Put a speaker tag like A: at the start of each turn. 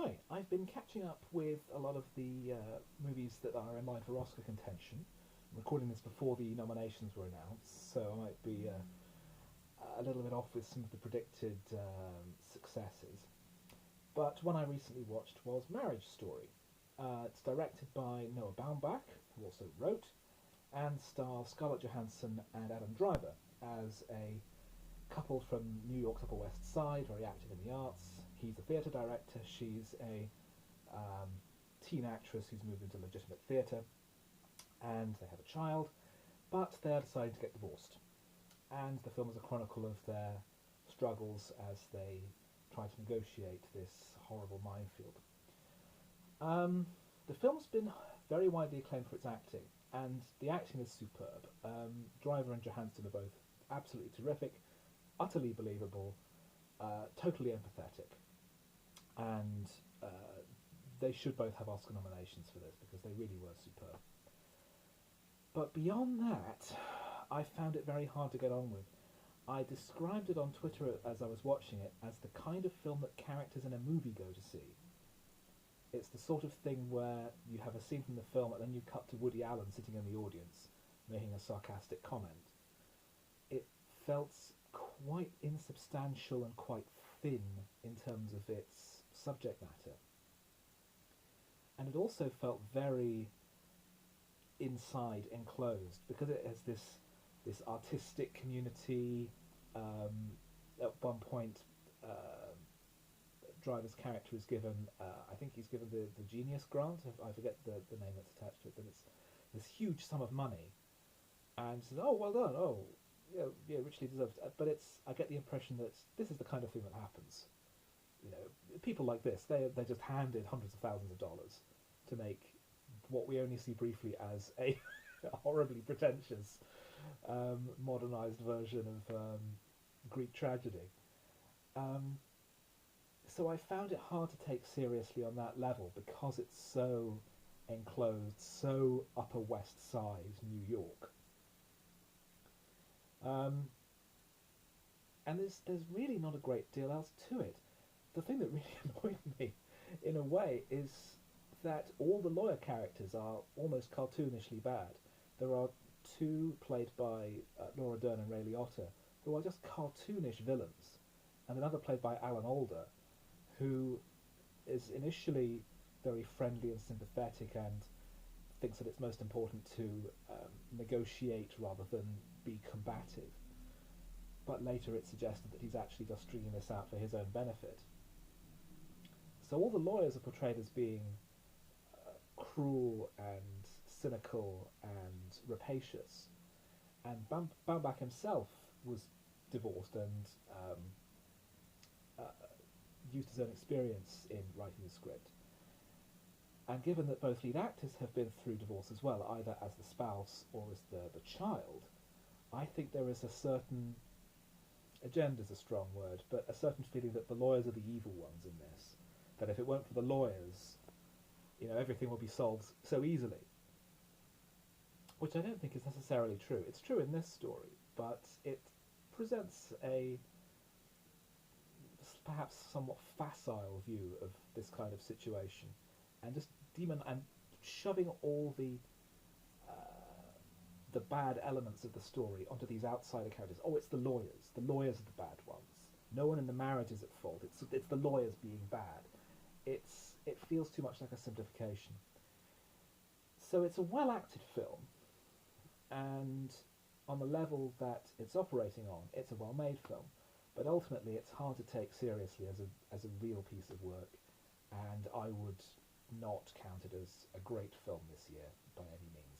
A: Hi, I've been catching up with a lot of the movies that are in line for Oscar contention. I'm recording this before the nominations were announced, so I might be a little bit off with some of the predicted successes. But one I recently watched was Marriage Story. It's directed by Noah Baumbach, who also wrote, and stars Scarlett Johansson and Adam Driver as a couple from New York's Upper West Side, very active in the arts. He's a theatre director, she's a teen actress who's moved into legitimate theatre, and they have a child, but they're deciding to get divorced. And the film is a chronicle of their struggles as they try to negotiate this horrible minefield. The film's been very widely acclaimed for its acting, and the acting is superb. Driver and Johansson are both absolutely terrific, utterly believable, totally empathetic, and they should both have Oscar nominations for this because they really were superb. But beyond that, I found it very hard to get on with. I described it on Twitter as I was watching it as the kind of film that characters in a movie go to see. It's the sort of thing where you have a scene from the film and then you cut to Woody Allen sitting in the audience making a sarcastic comment. It felt quite insubstantial and quite thin in terms of its subject matter. And it also felt very inside, enclosed, because it has this artistic community. At one point, Driver's character is given, I think he's given the Genius Grant, I forget the name that's attached to it, but it's this huge sum of money, and says, "Oh, well done, oh, yeah, richly deserved." But I get the impression that this is the kind of thing that happens. People like this, they're just handed hundreds of thousands of dollars to make what we only see briefly as a horribly pretentious modernized version of Greek tragedy. So I found it hard to take seriously on that level because it's so enclosed, so Upper West Side New York. And there's really not a great deal else to it. The thing that really annoyed me, in a way, is that all the lawyer characters are almost cartoonishly bad. There are two played by Laura Dern and Ray Liotta, who are just cartoonish villains, and another played by Alan Alda, who is initially very friendly and sympathetic and thinks that it's most important to negotiate rather than be combative. But later it's suggested that he's actually just stringing this out for his own benefit. So all the lawyers are portrayed as being cruel and cynical and rapacious. And Baumbach himself was divorced and used his own experience in writing the script. And given that both lead actors have been through divorce as well, either as the spouse or as the child, I think there is a certain, agenda is a strong word, but a certain feeling that the lawyers are the evil ones in this. That if it weren't for the lawyers, everything will be solved so easily. Which I don't think is necessarily true. It's true in this story, but it presents a perhaps somewhat facile view of this kind of situation, and just shoving all the bad elements of the story onto these outsider characters. Oh, it's the lawyers. The lawyers are the bad ones. No one in the marriage is at fault. It's the lawyers being bad. It feels too much like a simplification. So it's a well-acted film, and on the level that it's operating on, it's a well-made film. But ultimately, it's hard to take seriously as a real piece of work, and I would not count it as a great film this year by any means.